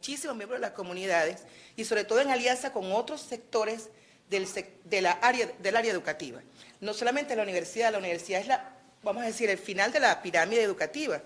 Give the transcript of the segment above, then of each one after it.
muchísimos miembros de las comunidades y sobre todo en alianza con otros sectores del área educativa. No solamente la universidad es vamos a decir, el final de la pirámide educativa,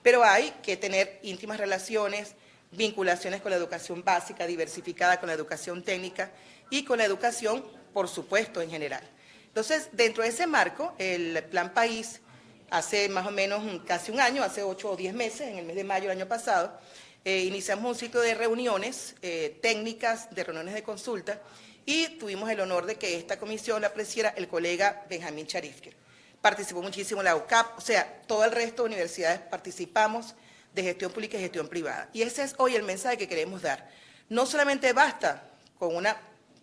pero hay que tener íntimas relaciones, vinculaciones con la educación básica, diversificada con la educación técnica y con la educación, por supuesto, en general. Entonces, dentro de ese marco, el Plan País, hace más o menos casi un año, hace 8 o 10 meses, en el mes de mayo del año pasado, iniciamos un ciclo de reuniones técnicas, de reuniones de consulta, y tuvimos el honor de que esta comisión la presidiera el colega Benjamín Charifker. Participó muchísimo la UCAP, o sea, todo el resto de universidades participamos de gestión pública y gestión privada. Y ese es hoy el mensaje que queremos dar. No solamente basta con una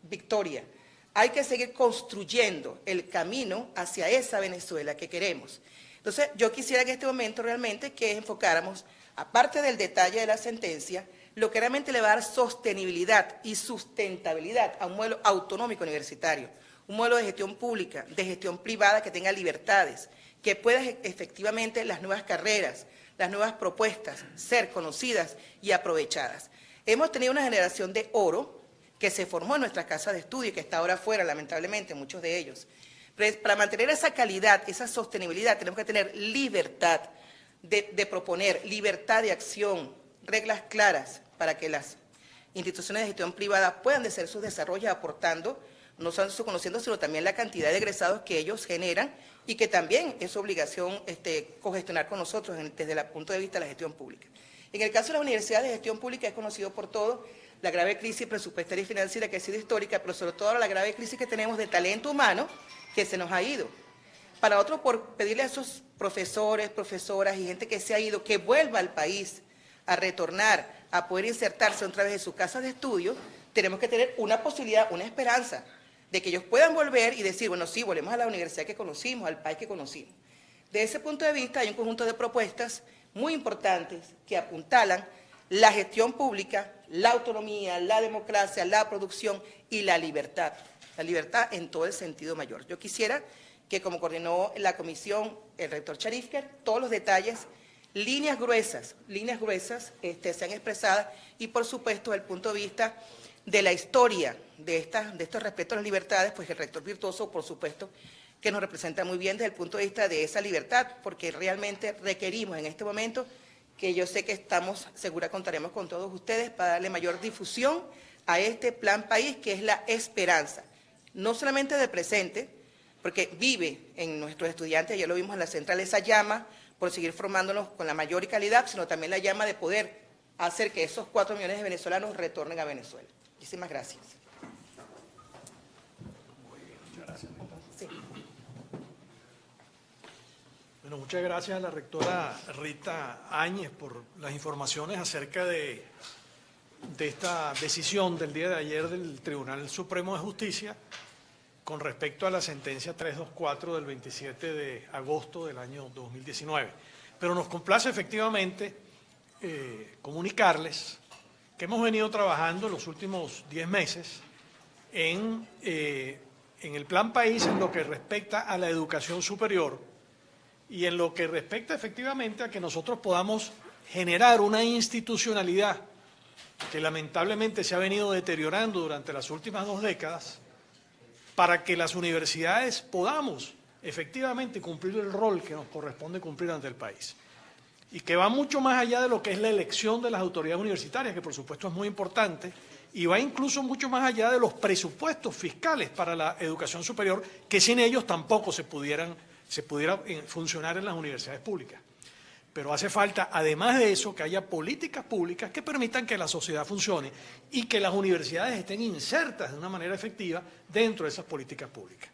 victoria, hay que seguir construyendo el camino hacia esa Venezuela que queremos. Entonces, yo quisiera en este momento realmente que enfocáramos, aparte del detalle de la sentencia, lo que realmente le va a dar sostenibilidad y sustentabilidad a un modelo autonómico universitario, un modelo de gestión pública, de gestión privada que tenga libertades, que pueda efectivamente las nuevas carreras, las nuevas propuestas ser conocidas y aprovechadas. Hemos tenido una generación de oro que se formó en nuestras casas de estudio y que está ahora fuera, lamentablemente, muchos de ellos. Pero para mantener esa calidad, esa sostenibilidad, tenemos que tener libertad de proponer, libertad de acción, reglas claras para que las instituciones de gestión privada puedan hacer sus desarrollos aportando no solo su conocimiento, sino también la cantidad de egresados que ellos generan y que también es su obligación cogestionar con nosotros desde el punto de vista de la gestión pública. En el caso de las universidades de gestión pública es conocido por todos la grave crisis presupuestaria y financiera que ha sido histórica, pero sobre todo la grave crisis que tenemos de talento humano que se nos ha ido. Para otro, por pedirle a esos profesores, profesoras y gente que se ha ido, que vuelva al país a retornar, a poder insertarse otra vez en sus casas de estudio, tenemos que tener una posibilidad, una esperanza de que ellos puedan volver y decir, bueno, sí, volvemos a la universidad que conocimos, al país que conocimos. De ese punto de vista hay un conjunto de propuestas muy importantes que apuntalan la gestión pública, la autonomía, la democracia, la producción y la libertad en todo el sentido mayor. Yo quisiera que, como coordinó la comisión el rector Charifker, todos los detalles, líneas gruesas sean expresadas y, por supuesto, desde el punto de vista de la historia de estos respetos a las libertades, pues el rector Virtuoso, por supuesto, que nos representa muy bien desde el punto de vista de esa libertad, porque realmente requerimos en este momento, que yo sé que estamos, segura contaremos con todos ustedes para darle mayor difusión a este Plan País, que es la esperanza, no solamente del presente, porque vive en nuestros estudiantes, ya lo vimos en la central, esa llama por seguir formándonos con la mayor calidad, sino también la llama de poder hacer que esos 4 millones de venezolanos retornen a Venezuela. Muchísimas gracias. Muy bien, muchas gracias. Sí. Bueno, muchas gracias a la rectora Rita Áñez por las informaciones acerca de esta decisión del día de ayer del Tribunal Supremo de Justicia con respecto a la sentencia 324 del 27 de agosto del año 2019. Pero nos complace efectivamente comunicarles que hemos venido trabajando en los últimos 10 meses en el Plan País en lo que respecta a la educación superior y en lo que respecta efectivamente a que nosotros podamos generar una institucionalidad que lamentablemente se ha venido deteriorando durante las últimas 2 décadas para que las universidades podamos efectivamente cumplir el rol que nos corresponde cumplir ante el país. Y que va mucho más allá de lo que es la elección de las autoridades universitarias, que por supuesto es muy importante, y va incluso mucho más allá de los presupuestos fiscales para la educación superior, que sin ellos tampoco se pudiera funcionar en las universidades públicas. Pero hace falta, además de eso, que haya políticas públicas que permitan que la sociedad funcione y que las universidades estén insertas de una manera efectiva dentro de esas políticas públicas.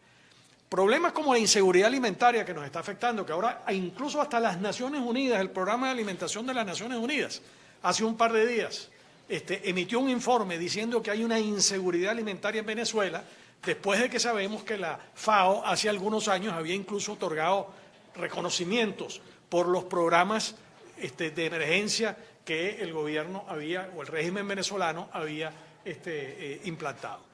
Problemas como la inseguridad alimentaria que nos está afectando, que ahora incluso hasta las Naciones Unidas, el Programa de Alimentación de las Naciones Unidas, hace un par de días, emitió un informe diciendo que hay una inseguridad alimentaria en Venezuela, después de que sabemos que la FAO hace algunos años había incluso otorgado reconocimientos por los programas de emergencia que el gobierno había, o el régimen venezolano había implantado.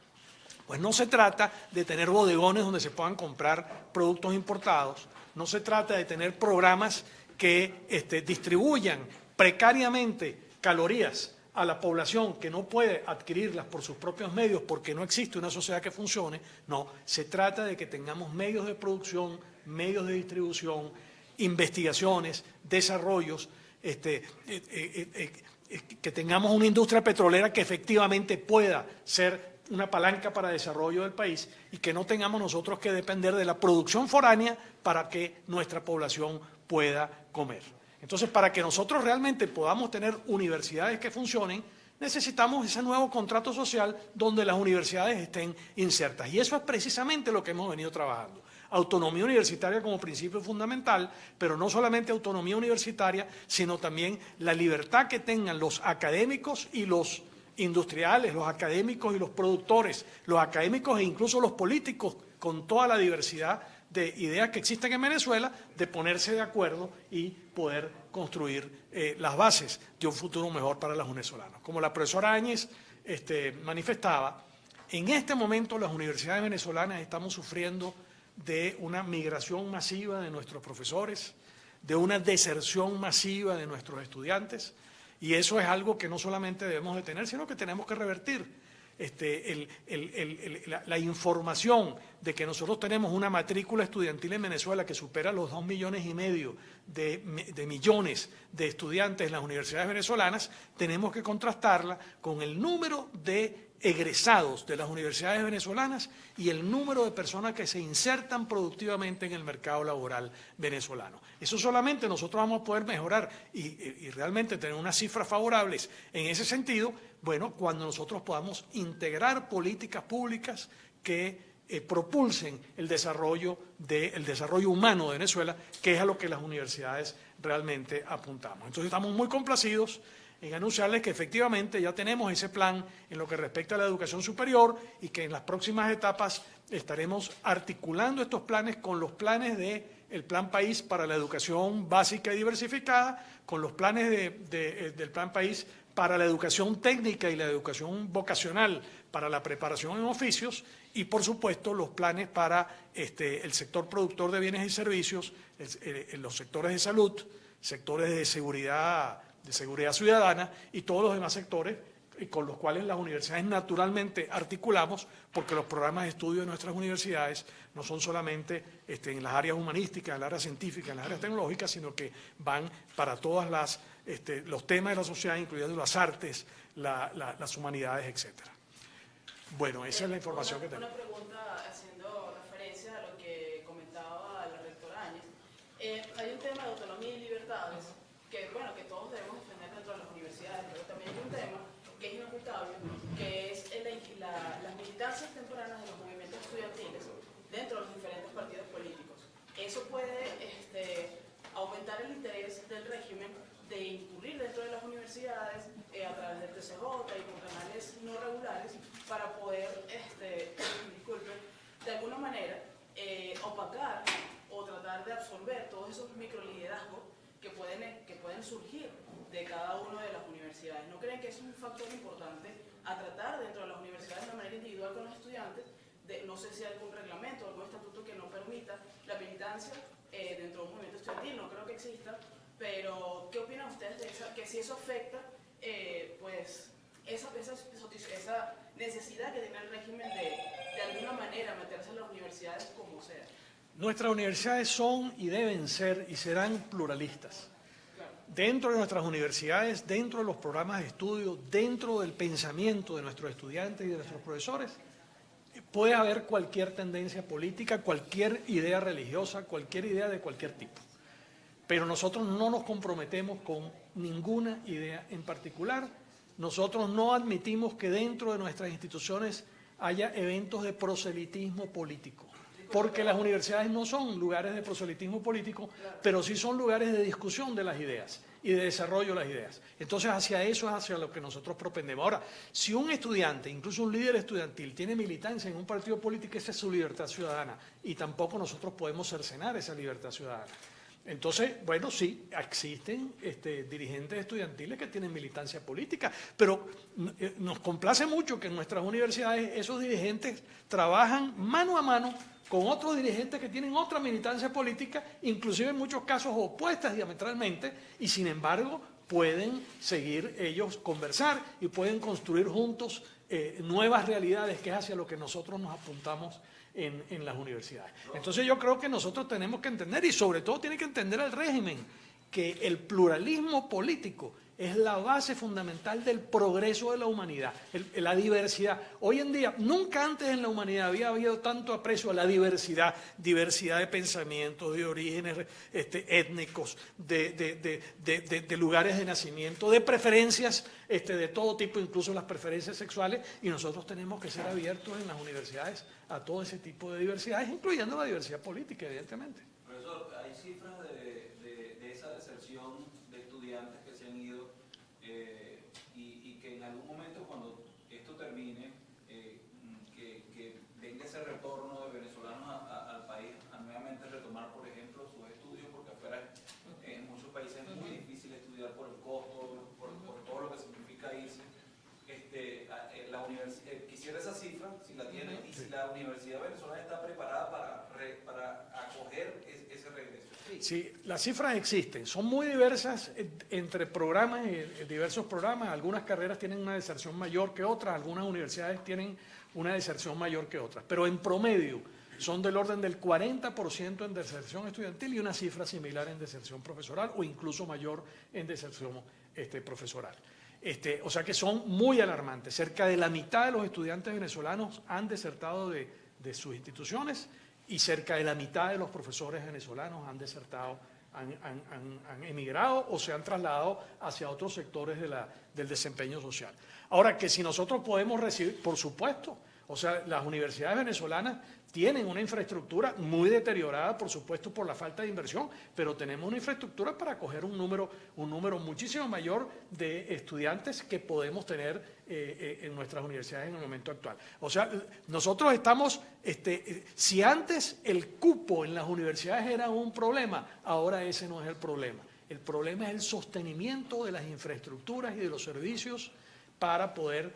Pues no se trata de tener bodegones donde se puedan comprar productos importados, no se trata de tener programas que distribuyan precariamente calorías a la población que no puede adquirirlas por sus propios medios porque no existe una sociedad que funcione. No, se trata de que tengamos medios de producción, medios de distribución, investigaciones, desarrollos, que tengamos una industria petrolera que efectivamente pueda ser una palanca para el desarrollo del país y que no tengamos nosotros que depender de la producción foránea para que nuestra población pueda comer. Entonces, para que nosotros realmente podamos tener universidades que funcionen, necesitamos ese nuevo contrato social donde las universidades estén insertas. Y eso es precisamente lo que hemos venido trabajando. Autonomía universitaria como principio fundamental, pero no solamente autonomía universitaria, sino también la libertad que tengan los académicos y los industriales, los académicos y los productores, los académicos e incluso los políticos, con toda la diversidad de ideas que existen en Venezuela, de ponerse de acuerdo y poder construir las bases de un futuro mejor para los venezolanos. Como la profesora Áñez manifestaba, en este momento las universidades venezolanas estamos sufriendo de una migración masiva de nuestros profesores, de una deserción masiva de nuestros estudiantes, y eso es algo que no solamente debemos de tener, sino que tenemos que revertir. La información de que nosotros tenemos una matrícula estudiantil en Venezuela que supera los 2,5 millones de millones de estudiantes en las universidades venezolanas, tenemos que contrastarla con el número de egresados de las universidades venezolanas y el número de personas que se insertan productivamente en el mercado laboral venezolano. Eso solamente nosotros vamos a poder mejorar y realmente tener unas cifras favorables en ese sentido, bueno, cuando nosotros podamos integrar políticas públicas que propulsen el desarrollo humano de Venezuela, que es a lo que las universidades realmente apuntamos. Entonces estamos muy complacidos en anunciarles que efectivamente ya tenemos ese plan en lo que respecta a la educación superior y que en las próximas etapas estaremos articulando estos planes con los planes del Plan País para la educación básica y diversificada, con los planes del Plan País para la educación técnica y la educación vocacional, para la preparación en oficios y, por supuesto, los planes para el sector productor de bienes y servicios, los sectores de salud, sectores de seguridad ciudadana y todos los demás sectores con los cuales las universidades naturalmente articulamos, porque los programas de estudio de nuestras universidades no son solamente en las áreas humanísticas, en las áreas científicas, en las áreas tecnológicas, sino que van para todos los temas de la sociedad, incluyendo las artes, las humanidades, etcétera. Bueno, esa es la información que tenemos. Una pregunta haciendo referencia a lo que comentaba la rectora Áñez. Hay un tema de autonomía y libertades que todos debemos defender dentro de las universidades, pero también hay un tema que es inocultable, que es las militancias tempranas de los movimientos estudiantiles dentro de los diferentes partidos políticos. Eso puede aumentar el interés del régimen de incurrir dentro de las universidades a través del TCJ y con canales no regulares para poder, de alguna manera opacar o tratar de absorber todos esos microliderazgos que pueden surgir de cada una de las universidades. ¿No creen que es un factor importante a tratar dentro de las universidades de manera individual con los estudiantes? No sé si hay algún reglamento o algún estatuto que no permita la militancia dentro de un movimiento estudiantil, no creo que exista, pero ¿qué opinan ustedes de que si eso afecta esa necesidad que tiene el régimen de alguna manera meterse en las universidades como sea? Nuestras universidades son y deben ser y serán pluralistas. Dentro de nuestras universidades, dentro de los programas de estudio, dentro del pensamiento de nuestros estudiantes y de nuestros profesores, puede haber cualquier tendencia política, cualquier idea religiosa, cualquier idea de cualquier tipo. Pero nosotros no nos comprometemos con ninguna idea en particular. Nosotros no admitimos que dentro de nuestras instituciones haya eventos de proselitismo político. Porque las universidades no son lugares de proselitismo político, pero sí son lugares de discusión de las ideas y de desarrollo de las ideas. Entonces, hacia eso es hacia lo que nosotros propendemos. Ahora, si un estudiante, incluso un líder estudiantil, tiene militancia en un partido político, esa es su libertad ciudadana, y tampoco nosotros podemos cercenar esa libertad ciudadana. Entonces, bueno, sí, existen dirigentes estudiantiles que tienen militancia política, pero nos complace mucho que en nuestras universidades esos dirigentes trabajan mano a mano con otros dirigentes que tienen otra militancia política, inclusive en muchos casos opuestas diametralmente, y sin embargo pueden seguir ellos conversar y pueden construir juntos nuevas realidades, que es hacia lo que nosotros nos apuntamos en las universidades. Entonces yo creo que nosotros tenemos que entender, y sobre todo tiene que entender el régimen, que el pluralismo político es la base fundamental del progreso de la humanidad, la diversidad. Hoy en día, nunca antes en la humanidad había habido tanto aprecio a la diversidad de pensamientos, de orígenes étnicos, de lugares de nacimiento, de preferencias de todo tipo, incluso las preferencias sexuales, y nosotros tenemos que ser abiertos en las universidades a todo ese tipo de diversidades, incluyendo la diversidad política, evidentemente. Profesor, hay cifras de esa deserción de estudiantes que se han ido y que en algún momento, cuando esto termine, que venga ese retorno de venezolanos al país a nuevamente retomar, por ejemplo, sus estudios, porque afuera en muchos países es muy difícil estudiar por el costo, por todo lo que significa irse. La quisiera esa cifra, si la tiene, y si la universidad venezolana está preparada para acoger ese regreso. Sí, las cifras existen, son muy diversas entre programas, diversos programas. Algunas carreras tienen una deserción mayor que otras, algunas universidades tienen una deserción mayor que otras, pero en promedio son del orden del 40% en deserción estudiantil y una cifra similar en deserción profesoral o incluso mayor en deserción profesoral. O sea que son muy alarmantes. Cerca de la mitad de los estudiantes venezolanos han desertado de sus instituciones y cerca de la mitad de los profesores venezolanos han desertado, han emigrado o se han trasladado hacia otros sectores del desempeño social. Ahora, que si nosotros podemos recibir, por supuesto, o sea, las universidades venezolanas tienen una infraestructura muy deteriorada, por supuesto, por la falta de inversión, pero tenemos una infraestructura para acoger un número muchísimo mayor de estudiantes que podemos tener en nuestras universidades en el momento actual. O sea, nosotros estamos, si antes el cupo en las universidades era un problema, ahora ese no es el problema. El problema es el sostenimiento de las infraestructuras y de los servicios para poder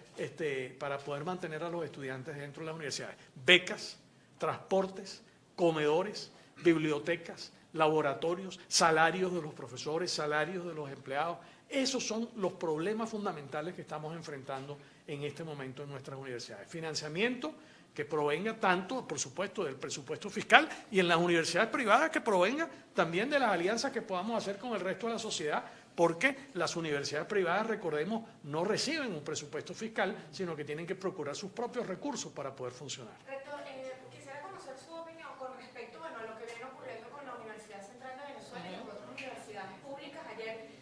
mantener a los estudiantes dentro de las universidades. Becas, transportes, comedores, bibliotecas, laboratorios, salarios de los profesores, salarios de los empleados. Esos son los problemas fundamentales que estamos enfrentando en este momento en nuestras universidades. Financiamiento que provenga tanto, por supuesto, del presupuesto fiscal y en las universidades privadas que provenga también de las alianzas que podamos hacer con el resto de la sociedad, porque las universidades privadas, recordemos, no reciben un presupuesto fiscal, sino que tienen que procurar sus propios recursos para poder funcionar. Rector, quisiera conocer su opinión con respecto a lo que viene ocurriendo con la Universidad Central de Venezuela y otras universidades públicas. Ayer,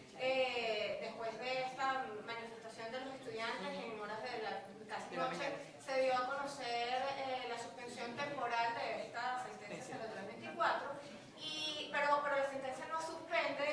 después de esta manifestación de los estudiantes en horas de la casi noche, se dio a conocer la suspensión temporal de esta sentencia 0324, pero la sentencia no suspende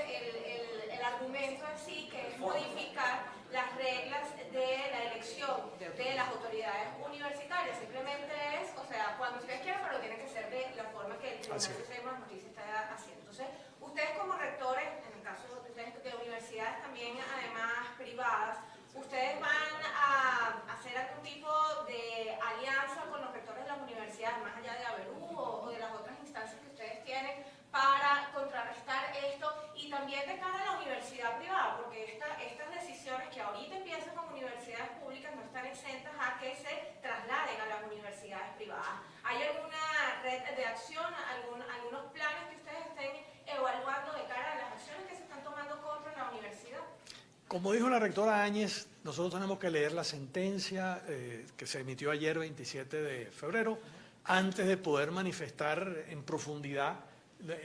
el argumento en sí, que es modificar las reglas de la elección de las autoridades universitarias. Simplemente es, o sea, cuando ustedes quieran, pero tiene que ser de la forma que el Tribunal Supremo de Justicia está haciendo. Entonces, ustedes como rectores, en el caso de ustedes de universidades también, además privadas, ¿ustedes van a hacer algún tipo de alianza con los rectores de las universidades, más allá de Averú o de las otras instancias que ustedes tienen, para contrarrestar esto y también de cara a la universidad privada? Porque estas decisiones que ahorita empiezan con universidades públicas no están exentas a que se trasladen a las universidades privadas. ¿Hay alguna red de acción, algunos planes que ustedes estén evaluando de cara a las acciones que se están tomando contra la universidad? Como dijo la rectora Áñez, nosotros tenemos que leer la sentencia que se emitió ayer, 27 de febrero, antes de poder manifestar en profundidad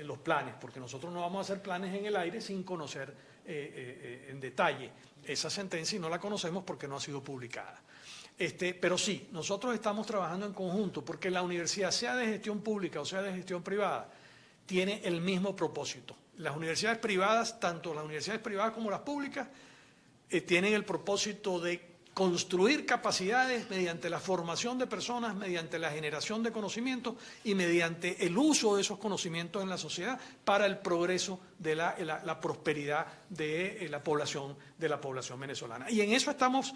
los planes, porque nosotros no vamos a hacer planes en el aire sin conocer en detalle esa sentencia, y no la conocemos porque no ha sido publicada. Pero sí, nosotros estamos trabajando en conjunto, porque la universidad, sea de gestión pública o sea de gestión privada, tiene el mismo propósito. Las universidades privadas, tanto las universidades privadas como las públicas, tienen el propósito de construir capacidades mediante la formación de personas, mediante la generación de conocimientos y mediante el uso de esos conocimientos en la sociedad para el progreso de la prosperidad de la población venezolana. Y en eso estamos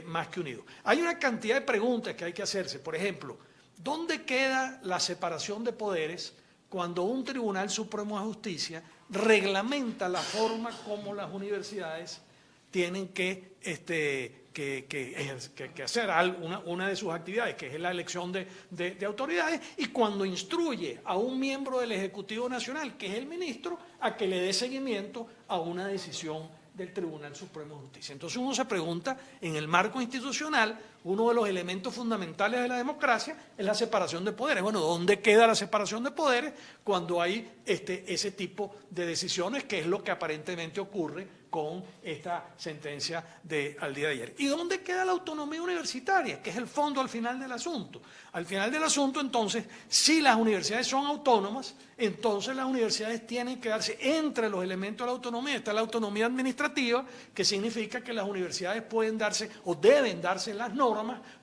más que unidos. Hay una cantidad de preguntas que hay que hacerse. Por ejemplo, ¿dónde queda la separación de poderes cuando un Tribunal Supremo de Justicia reglamenta la forma como las universidades tienen que hacer una de sus actividades, que es la elección de autoridades, y cuando instruye a un miembro del Ejecutivo Nacional, que es el ministro, a que le dé seguimiento a una decisión del Tribunal Supremo de Justicia. Entonces uno se pregunta, en el marco institucional, uno de los elementos fundamentales de la democracia es la separación de poderes. Bueno, ¿dónde queda la separación de poderes cuando hay ese tipo de decisiones, que es lo que aparentemente ocurre con esta sentencia al día de ayer? ¿Y dónde queda la autonomía universitaria? Que es el fondo al final del asunto. Al final del asunto, entonces, si las universidades son autónomas, entonces las universidades tienen que darse, entre los elementos de la autonomía, está la autonomía administrativa, que significa que las universidades pueden darse o deben darse las normas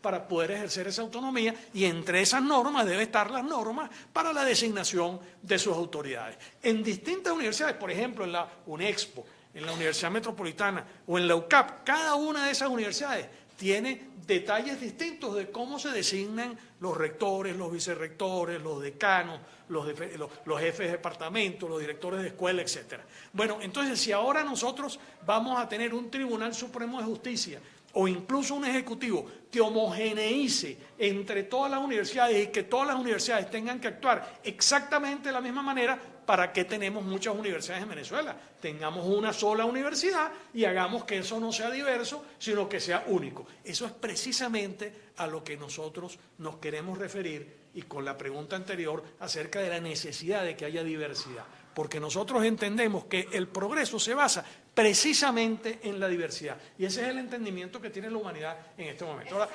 para poder ejercer esa autonomía, y entre esas normas deben estar las normas para la designación de sus autoridades. En distintas universidades, por ejemplo, en la UNEXPO, en la Universidad Metropolitana o en la UCAP, cada una de esas universidades tiene detalles distintos de cómo se designan los rectores, los vicerrectores, los decanos, los jefes de departamento, los directores de escuela, etc. Bueno, entonces, si ahora nosotros vamos a tener un Tribunal Supremo de Justicia o incluso un ejecutivo que homogeneice entre todas las universidades y que todas las universidades tengan que actuar exactamente de la misma manera, ¿para qué tenemos muchas universidades en Venezuela? Tengamos una sola universidad y hagamos que eso no sea diverso, sino que sea único. Eso es precisamente a lo que nosotros nos queremos referir, y con la pregunta anterior acerca de la necesidad de que haya diversidad. Porque nosotros entendemos que el progreso se basa precisamente en la diversidad. Y ese es el entendimiento que tiene la humanidad en este momento. Ahora,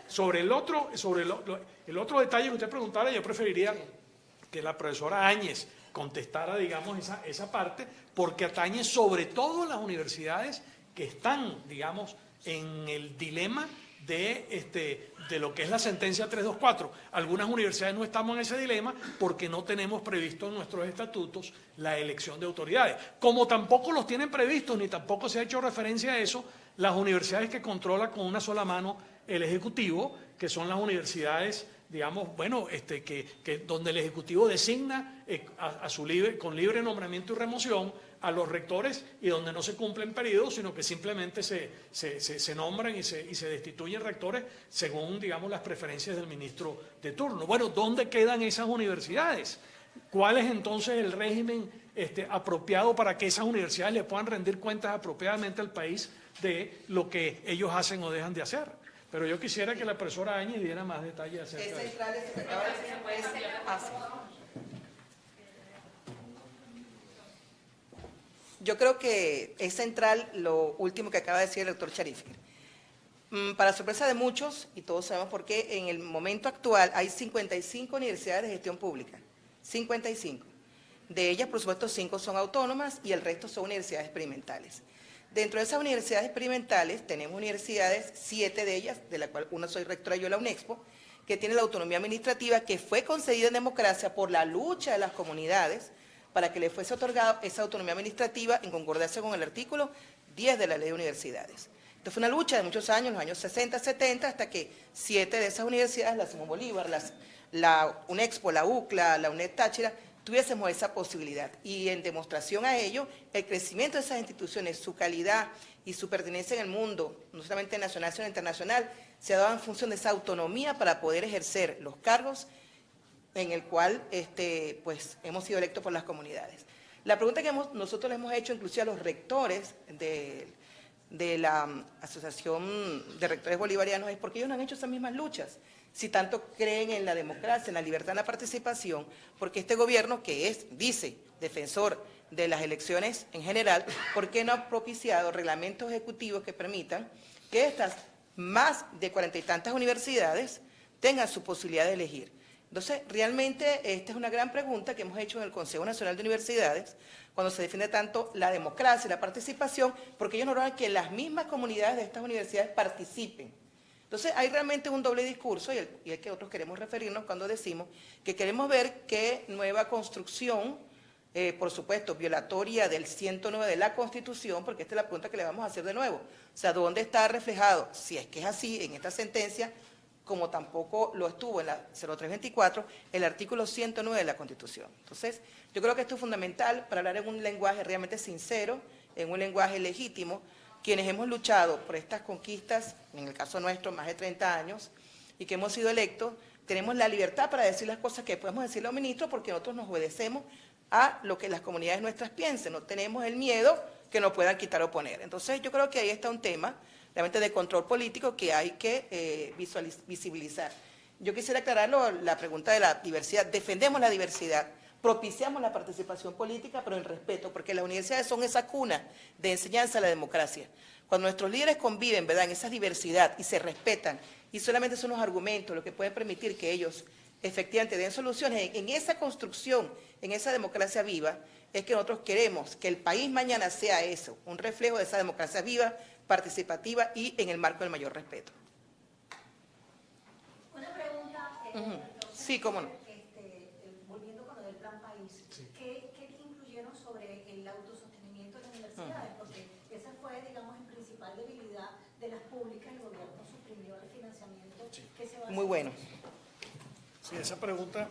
sobre el otro detalle que usted preguntara, yo preferiría que la profesora Áñez contestara, digamos, esa parte, porque atañe sobre todo las universidades que están, digamos, en el dilema de lo que es la sentencia 324. Algunas universidades no estamos en ese dilema porque no tenemos previsto en nuestros estatutos la elección de autoridades. Como tampoco los tienen previstos, ni tampoco se ha hecho referencia a eso, las universidades que controla con una sola mano el Ejecutivo, que son las universidades, digamos, bueno, donde el Ejecutivo designa con libre nombramiento y remoción a los rectores, y donde no se cumplen periodos, sino que simplemente se nombran y se destituyen rectores según, digamos, las preferencias del ministro de turno. Bueno, ¿dónde quedan esas universidades? ¿Cuál es entonces el régimen apropiado para que esas universidades le puedan rendir cuentas apropiadamente al país de lo que ellos hacen o dejan de hacer? Pero yo quisiera que la profesora Áñez diera más detalles acerca de eso. Yo creo que es central lo último que acaba de decir el doctor Charifier. Para sorpresa de muchos, y todos sabemos por qué, en el momento actual hay 55 universidades de gestión pública. 55. De ellas, por supuesto, 5 son autónomas y el resto son universidades experimentales. Dentro de esas universidades experimentales tenemos universidades, 7 de ellas, de la cual una soy rectora yo de la UNEXPO, que tiene la autonomía administrativa, que fue concedida en democracia por la lucha de las comunidades para que le fuese otorgada esa autonomía administrativa en concordancia con el artículo 10 de la Ley de Universidades. Esto fue una lucha de muchos años, los años 60, 70, hasta que 7 de esas universidades, la Simón Bolívar, la UNEXPO, la UCLA, la UNED Táchira, tuviésemos esa posibilidad. Y en demostración a ello, el crecimiento de esas instituciones, su calidad y su pertenencia en el mundo, no solamente nacional, sino internacional, se ha dado en función de esa autonomía para poder ejercer los cargos en el cual pues, hemos sido electos por las comunidades. La pregunta que nosotros le hemos hecho inclusive a los rectores de la Asociación de Rectores Bolivarianos es por qué ellos no han hecho esas mismas luchas. Si tanto creen en la democracia, en la libertad, en la participación, porque este gobierno que dice, defensor de las elecciones en general, ¿por qué no ha propiciado reglamentos ejecutivos que permitan que estas más de 40 y tantas universidades tengan su posibilidad de elegir? Entonces, realmente esta es una gran pregunta que hemos hecho en el Consejo Nacional de Universidades, cuando se defiende tanto la democracia y la participación, porque ellos no logran que las mismas comunidades de estas universidades participen. Entonces, hay realmente un doble discurso, y al que otros queremos referirnos cuando decimos que queremos ver qué nueva construcción, por supuesto, violatoria del 109 de la Constitución, porque esta es la pregunta que le vamos a hacer de nuevo. O sea, ¿dónde está reflejado, si es que es así, en esta sentencia, como tampoco lo estuvo en la 0324, el artículo 109 de la Constitución. Entonces, yo creo que esto es fundamental para hablar en un lenguaje realmente sincero, en un lenguaje legítimo. Quienes hemos luchado por estas conquistas, en el caso nuestro, más de 30 años, y que hemos sido electos, tenemos la libertad para decir las cosas que podemos decirle a los ministros porque nosotros nos obedecemos a lo que las comunidades nuestras piensen, no tenemos el miedo que nos puedan quitar o poner. Entonces, yo creo que ahí está un tema realmente de control político que hay que visibilizar. Yo quisiera aclararlo, la pregunta de la diversidad. Defendemos la diversidad, propiciamos la participación política, pero en respeto, porque las universidades son esa cuna de enseñanza a la democracia. Cuando nuestros líderes conviven, ¿verdad?, en esa diversidad y se respetan, y solamente son los argumentos lo que pueden permitir que ellos efectivamente den soluciones en esa construcción, en esa democracia viva, es que nosotros queremos que el país mañana sea eso, un reflejo de esa democracia viva, participativa y en el marco del mayor respeto. Una pregunta, Sí, cómo no. Volviendo con lo del Plan País, Sí. ¿qué incluyeron sobre el autosostenimiento de las universidades? Porque esa fue, digamos, la principal debilidad de las públicas. El gobierno suprimió el financiamiento que se va a hacer. Muy bueno. Sí, esa pregunta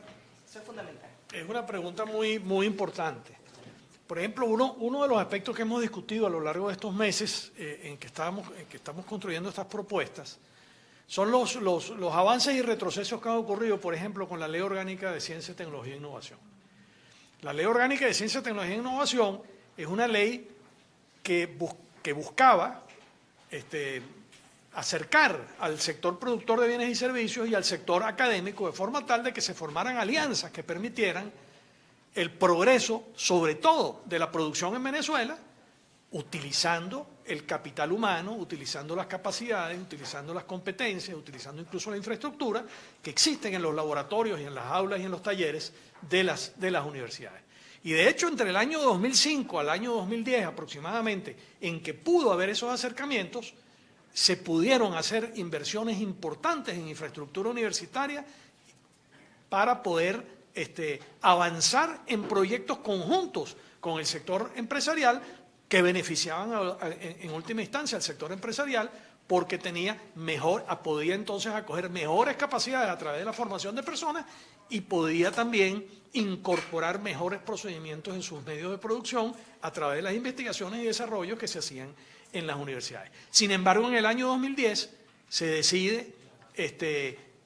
Eso es fundamental. es una pregunta muy importante. Por ejemplo, uno de los aspectos que hemos discutido a lo largo de estos meses en que estamos construyendo estas propuestas son los avances y retrocesos que han ocurrido, por ejemplo, con la Ley Orgánica de Ciencia, Tecnología e Innovación. La Ley Orgánica de Ciencia, Tecnología e Innovación es una ley que buscaba acercar al sector productor de bienes y servicios y al sector académico de forma tal de que se formaran alianzas que permitieran el progreso, sobre todo de la producción en Venezuela, utilizando el capital humano, utilizando las capacidades, utilizando las competencias, utilizando incluso la infraestructura que existen en los laboratorios y en las aulas y en los talleres de las universidades. Y de hecho, entre el año 2005 al año 2010 aproximadamente, en que pudo haber esos acercamientos, se pudieron hacer inversiones importantes en infraestructura universitaria para poder avanzar en proyectos conjuntos con el sector empresarial que beneficiaban en última instancia al sector empresarial porque podía entonces acoger mejores capacidades a través de la formación de personas y podía también incorporar mejores procedimientos en sus medios de producción a través de las investigaciones y desarrollos que se hacían en las universidades. Sin embargo, en el año 2010 se decide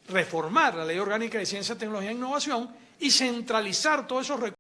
reformar la Ley Orgánica de Ciencia, Tecnología e Innovación y centralizar todos esos recursos